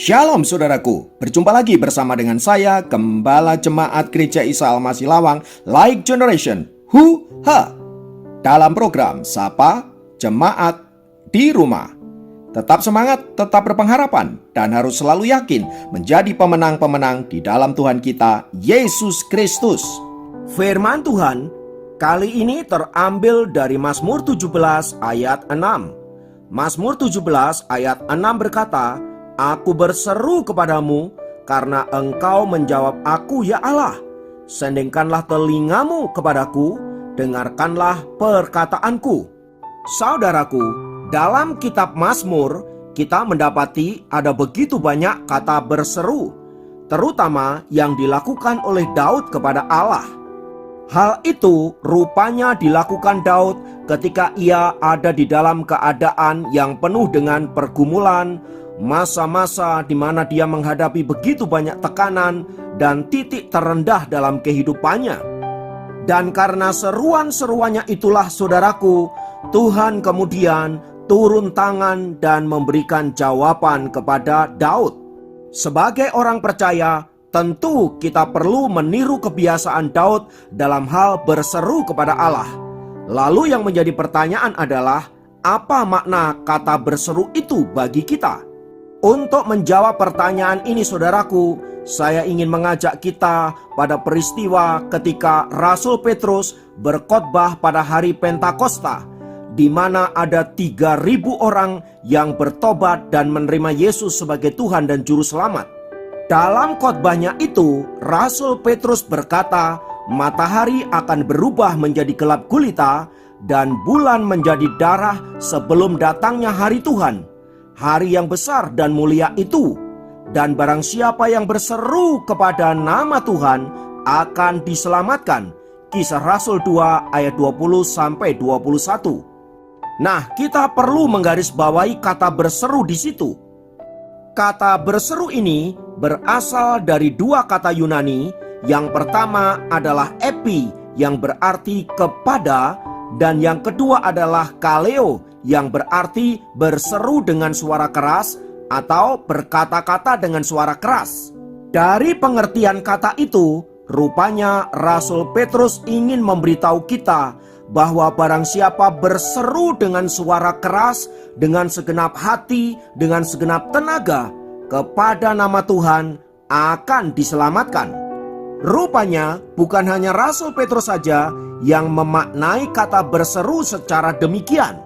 Shalom saudaraku, berjumpa lagi bersama dengan saya, Gembala Jemaat Gereja Isa Al-Masih Lawang, Like Generation, dalam program Sapa Jemaat di Rumah. Tetap semangat, tetap berpengharapan, dan harus selalu yakin menjadi pemenang-pemenang di dalam Tuhan kita, Yesus Kristus. Firman Tuhan kali ini terambil dari Mazmur 17 ayat 6. Mazmur 17 ayat 6 berkata, "Aku berseru kepadamu karena engkau menjawab aku, ya Allah. Sendingkanlah telingamu kepadaku, dengarkanlah perkataanku." Saudaraku, dalam kitab Mazmur kita mendapati ada begitu banyak kata berseru, terutama yang dilakukan oleh Daud kepada Allah. Hal itu rupanya dilakukan Daud ketika ia ada di dalam keadaan yang penuh dengan pergumulan, masa-masa di mana dia menghadapi begitu banyak tekanan dan titik terendah dalam kehidupannya. Dan karena seruan-seruannya itulah saudaraku, Tuhan kemudian turun tangan dan memberikan jawaban kepada Daud. Sebagai orang percaya, tentu kita perlu meniru kebiasaan Daud dalam hal berseru kepada Allah. Lalu yang menjadi pertanyaan adalah, apa makna kata berseru itu bagi kita? Untuk menjawab pertanyaan ini saudaraku, saya ingin mengajak kita pada peristiwa ketika Rasul Petrus berkhotbah pada hari Pentakosta, di mana ada 3.000 orang yang bertobat dan menerima Yesus sebagai Tuhan dan Juru Selamat. Dalam khotbahnya itu, Rasul Petrus berkata, matahari akan berubah menjadi gelap gulita dan bulan menjadi darah sebelum datangnya hari Tuhan, hari yang besar dan mulia itu. Dan barang siapa yang berseru kepada nama Tuhan akan diselamatkan. Kisah Rasul 2 ayat 20-21. Nah, kita perlu menggarisbawahi kata berseru di situ. Kata berseru ini berasal dari dua kata Yunani. Yang pertama adalah epi yang berarti kepada, dan yang kedua adalah kaleo yang berarti berseru dengan suara keras atau berkata-kata dengan suara keras. Dari pengertian kata itu, rupanya Rasul Petrus ingin memberitahu kita bahwa barang siapa berseru dengan suara keras, dengan segenap hati, dengan segenap tenaga kepada nama Tuhan, akan diselamatkan. Rupanya bukan hanya Rasul Petrus saja yang memaknai kata berseru secara demikian.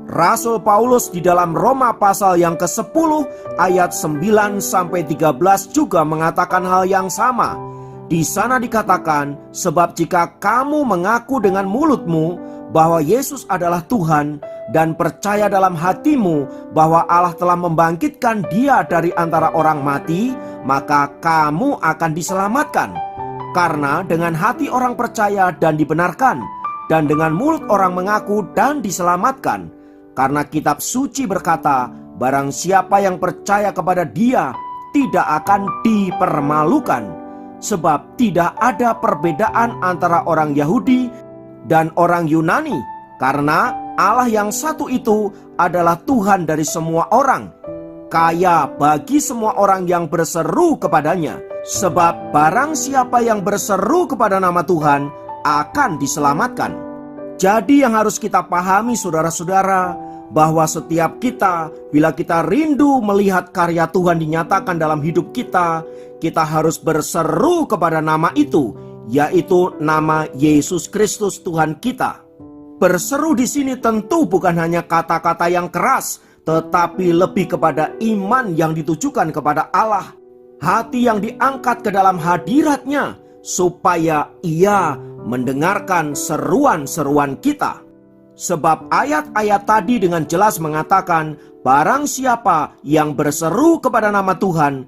Rasul Paulus di dalam Roma pasal yang ke-10 ayat 9-13 juga mengatakan hal yang sama. Di sana dikatakan, sebab jika kamu mengaku dengan mulutmu bahwa Yesus adalah Tuhan dan percaya dalam hatimu bahwa Allah telah membangkitkan Dia dari antara orang mati, maka kamu akan diselamatkan. Karena dengan hati orang percaya dan dibenarkan, dan dengan mulut orang mengaku dan diselamatkan. Karena kitab suci berkata, barang siapa yang percaya kepada Dia tidak akan dipermalukan. Sebab tidak ada perbedaan antara orang Yahudi dan orang Yunani, karena Allah yang satu itu adalah Tuhan dari semua orang, kaya bagi semua orang yang berseru kepadanya. Sebab barang siapa yang berseru kepada nama Tuhan akan diselamatkan. Jadi yang harus kita pahami saudara-saudara, bahwa setiap kita, bila kita rindu melihat karya Tuhan dinyatakan dalam hidup kita, kita harus berseru kepada nama itu, yaitu nama Yesus Kristus Tuhan kita. Berseru di sini tentu bukan hanya kata-kata yang keras, tetapi lebih kepada iman yang ditujukan kepada Allah, hati yang diangkat ke dalam hadirat-Nya, supaya Ia mendengarkan seruan-seruan kita. Sebab ayat-ayat tadi dengan jelas mengatakan, barang siapa yang berseru kepada nama Tuhan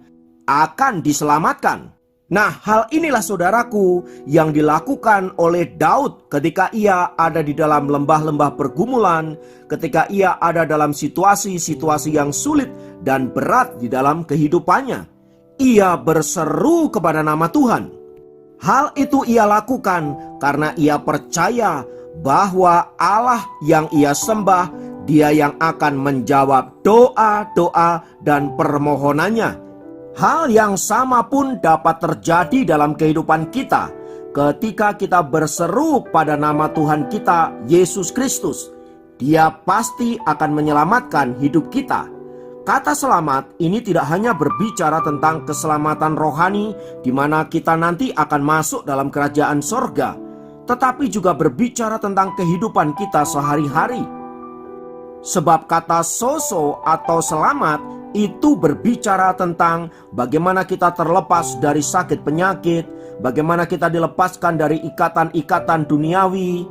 akan diselamatkan. Nah, hal inilah saudaraku yang dilakukan oleh Daud ketika ia ada di dalam lembah-lembah pergumulan, ketika ia ada dalam situasi-situasi yang sulit dan berat di dalam kehidupannya. Ia berseru kepada nama Tuhan. Hal itu ia lakukan karena ia percaya bahwa Allah yang ia sembah Dia yang akan menjawab doa-doa dan permohonannya. Hal yang sama pun dapat terjadi dalam kehidupan kita ketika kita berseru pada nama Tuhan kita, Yesus Kristus. Dia pasti akan menyelamatkan hidup kita. Kata selamat ini tidak hanya berbicara tentang keselamatan rohani di mana kita nanti akan masuk dalam kerajaan sorga, tetapi juga berbicara tentang kehidupan kita sehari-hari. Sebab kata sozo atau selamat itu berbicara tentang bagaimana kita terlepas dari sakit penyakit, bagaimana kita dilepaskan dari ikatan-ikatan duniawi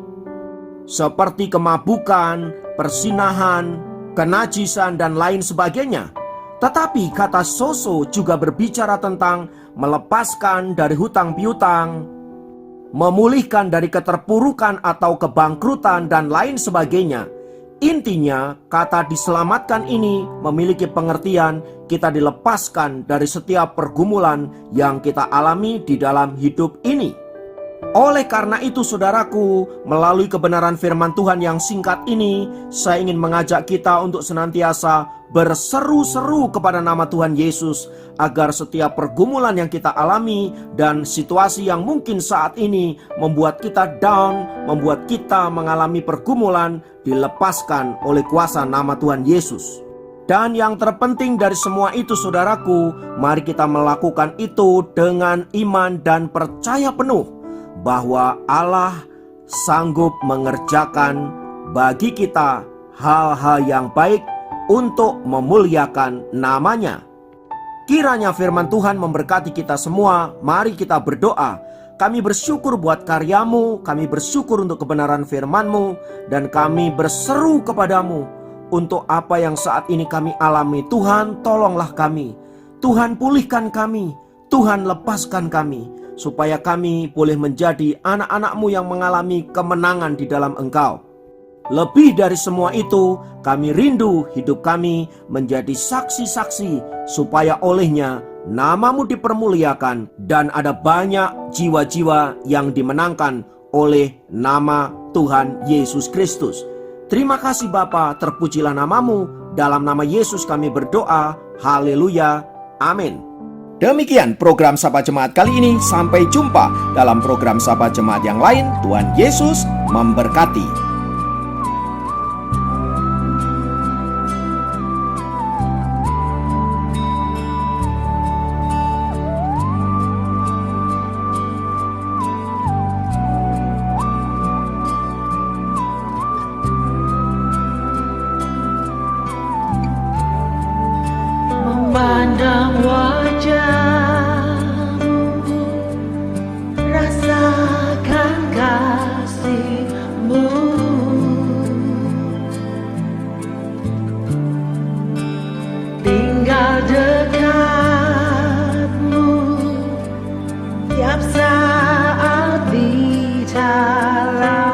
seperti kemabukan, persinahan, kenajisan, dan lain sebagainya. Tetapi kata sozo juga berbicara tentang melepaskan dari hutang piutang, memulihkan dari keterpurukan atau kebangkrutan, dan lain sebagainya. Intinya, kata diselamatkan ini memiliki pengertian kita dilepaskan dari setiap pergumulan yang kita alami di dalam hidup ini. Oleh karena itu saudaraku, melalui kebenaran firman Tuhan yang singkat ini, saya ingin mengajak kita untuk senantiasa berseru-seru kepada nama Tuhan Yesus, agar setiap pergumulan yang kita alami dan situasi yang mungkin saat ini membuat kita down, membuat kita mengalami pergumulan, dilepaskan oleh kuasa nama Tuhan Yesus. Dan yang terpenting dari semua itu saudaraku, mari kita melakukan itu dengan iman dan percaya penuh bahwa Allah sanggup mengerjakan bagi kita hal-hal yang baik untuk memuliakan namanya. Kiranya firman Tuhan memberkati kita semua. Mari kita berdoa. Kami bersyukur buat karyamu, kami bersyukur untuk kebenaran firman-Mu, dan kami berseru kepadamu untuk apa yang saat ini kami alami. Tuhan, tolonglah kami. Tuhan, pulihkan kami. Tuhan, lepaskan kami, supaya kami boleh menjadi anak-anak-Mu yang mengalami kemenangan di dalam Engkau. Lebih dari semua itu, kami rindu hidup kami menjadi saksi-saksi, supaya olehnya nama-Mu dipermuliakan dan ada banyak jiwa-jiwa yang dimenangkan oleh nama Tuhan Yesus Kristus. Terima kasih Bapa, terpujilah nama-Mu. Dalam nama Yesus kami berdoa. Haleluya. Amin. Demikian program Sapa Jemaat kali ini. Sampai jumpa dalam program Sapa Jemaat yang lain. Tuhan Yesus memberkati. Memandang wajah-Mu, rasakan kasih-Mu, tinggal dekat-Mu, tiap saat bicara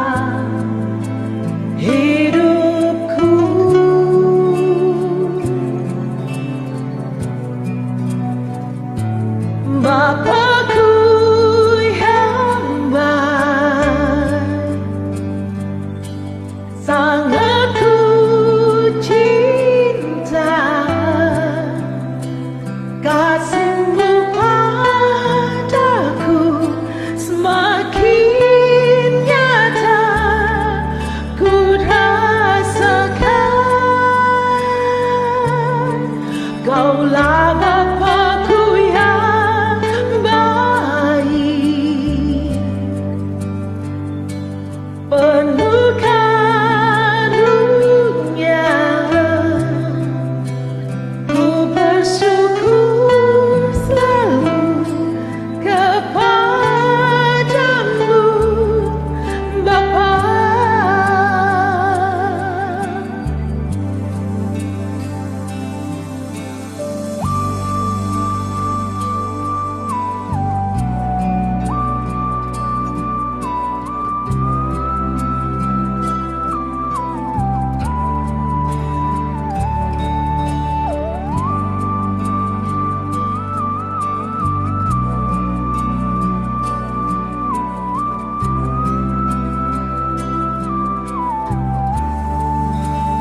hidupku. Bapakku yang baik, sangat ku cinta,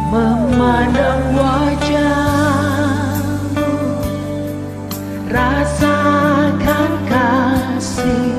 memandang wajahmu, rasakan kasihmu